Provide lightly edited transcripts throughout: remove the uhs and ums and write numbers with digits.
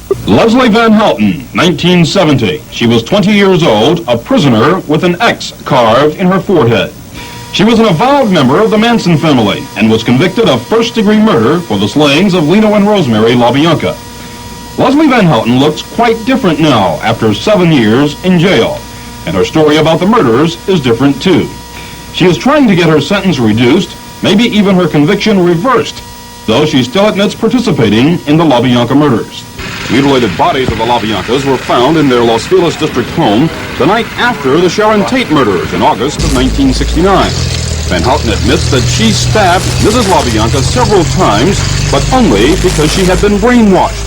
Leslie Van Houten, 1970. She was 20 years old, a prisoner with an X carved in her forehead. She was an avowed member of the Manson family and was convicted of first-degree murder for the slayings of Leno and Rosemary LaBianca. Leslie Van Houten looks quite different now after 7 years in jail, and her story about the murders is different too. She is trying to get her sentence reduced, maybe even her conviction reversed, though she still admits participating in the LaBianca murders. Mutilated bodies of the LaBiancas were found in their Los Feliz district home the night after the Sharon Tate murders in August of 1969. Van Houten admits that she stabbed Mrs. LaBianca several times, but only because she had been brainwashed.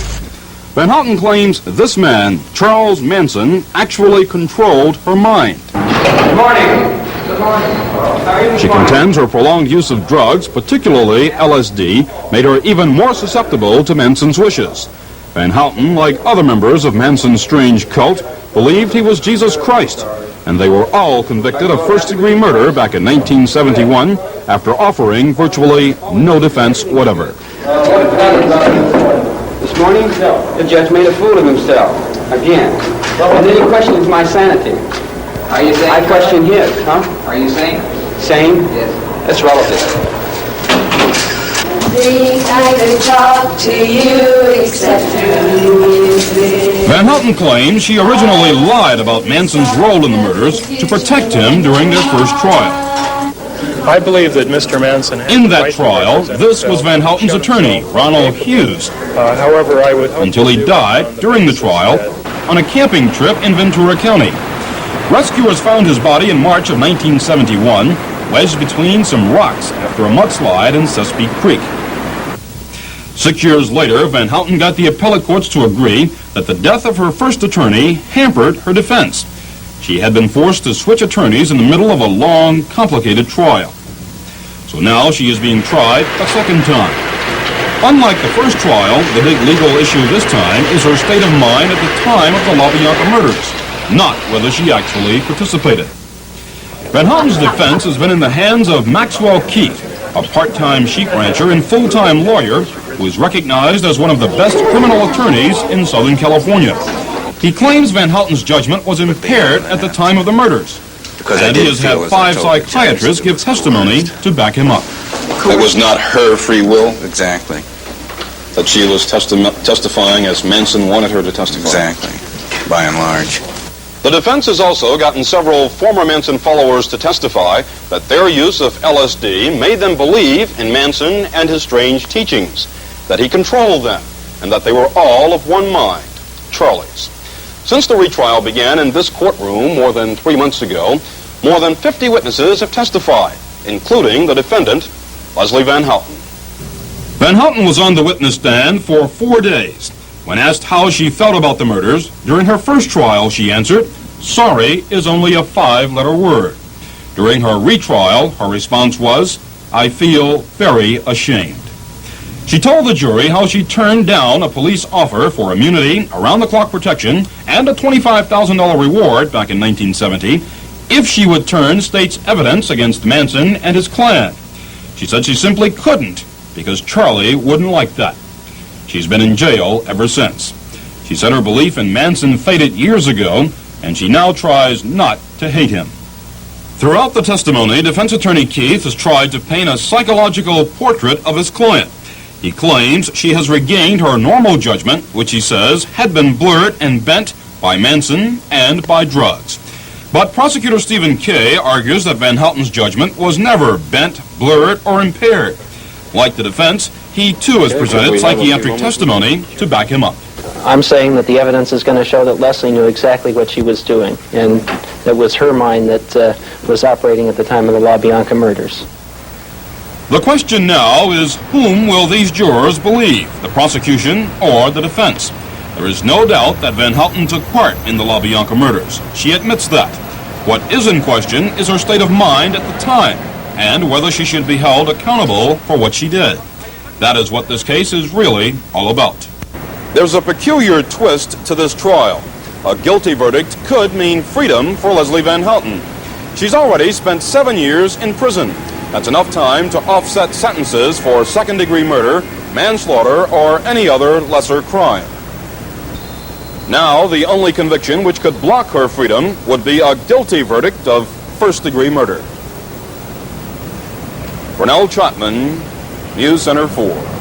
Van Houten claims this man, Charles Manson, actually controlled her mind. Good morning. Good morning. She contends her prolonged use of drugs, particularly LSD, made her even more susceptible to Manson's wishes. Van Houten, like other members of Manson's strange cult, believed he was Jesus Christ, and they were all convicted of first-degree murder back in 1971 after offering virtually no defense whatever. This morning, the judge made a fool of himself, again. And then he questions my sanity. Are you saying? I question his, huh? Are you saying? Same? Yes. That's relative. I could talk to you except through music. Van Houten claims she originally lied about Manson's role in the murders to protect him during their first trial. I believe that Mr. Manson had In the that right to trial, represent this was himself Van Houten's and show attorney, himself Ronald capable. Hughes, However, I would hope until he to do died on the during the basis trial that on a camping trip in Ventura County. Rescuers found his body in March of 1971, wedged between some rocks after a mudslide in Sespe Creek. 6 years later, Van Houten got the appellate courts to agree that the death of her first attorney hampered her defense. She had been forced to switch attorneys in the middle of a long, complicated trial. So now she is being tried a second time. Unlike the first trial, the big legal issue this time is her state of mind at the time of the LaBianca murders, not whether she actually participated. Van Houten's defense has been in the hands of Maxwell Keith, a part-time sheep rancher and full-time lawyer who is recognized as one of the best criminal attorneys in Southern California. He claims Van Houten's judgment was impaired at the time of the murders, and he has had 5 psychiatrists give testimony to back him up. It was not her free will. Exactly. That she was testifying as Manson wanted her to testify. Exactly, by and large. The defense has also gotten several former Manson followers to testify that their use of LSD made them believe in Manson and his strange teachings, that he controlled them, and that they were all of one mind, Charlie's. Since the retrial began in this courtroom more than 3 months ago, more than 50 witnesses have testified, including the defendant, Leslie Van Houten. Van Houten was on the witness stand for 4 days. When asked how she felt about the murders, during her first trial, she answered, "Sorry is only a 5-letter word." During her retrial, her response was, "I feel very ashamed." She told the jury how she turned down a police offer for immunity, around-the-clock protection, and a $25,000 reward back in 1970 if she would turn state's evidence against Manson and his clan. She said she simply couldn't because Charlie wouldn't like that. She's been in jail ever since. She said her belief in Manson faded years ago, and she now tries not to hate him. Throughout the testimony, defense attorney Keith has tried to paint a psychological portrait of his client. He claims she has regained her normal judgment, which he says had been blurred and bent by Manson and by drugs. But prosecutor Stephen Kay argues that Van Houten's judgment was never bent, blurred, or impaired. Like the defense, he too has presented psychiatric testimony to back him up. I'm saying that the evidence is going to show that Leslie knew exactly what she was doing, and it was her mind that was operating at the time of the LaBianca murders. The question now is, whom will these jurors believe, the prosecution or the defense? There is no doubt that Van Houten took part in the LaBianca murders. She admits that. What is in question is her state of mind at the time, and whether she should be held accountable for what she did. That is what this case is really all about. There's a peculiar twist to this trial. A guilty verdict could mean freedom for Leslie Van Houten. She's already spent 7 years in prison. That's enough time to offset sentences for second-degree murder, manslaughter, or any other lesser crime. Now, the only conviction which could block her freedom would be a guilty verdict of first-degree murder. Cornell Chapman, News Center 4.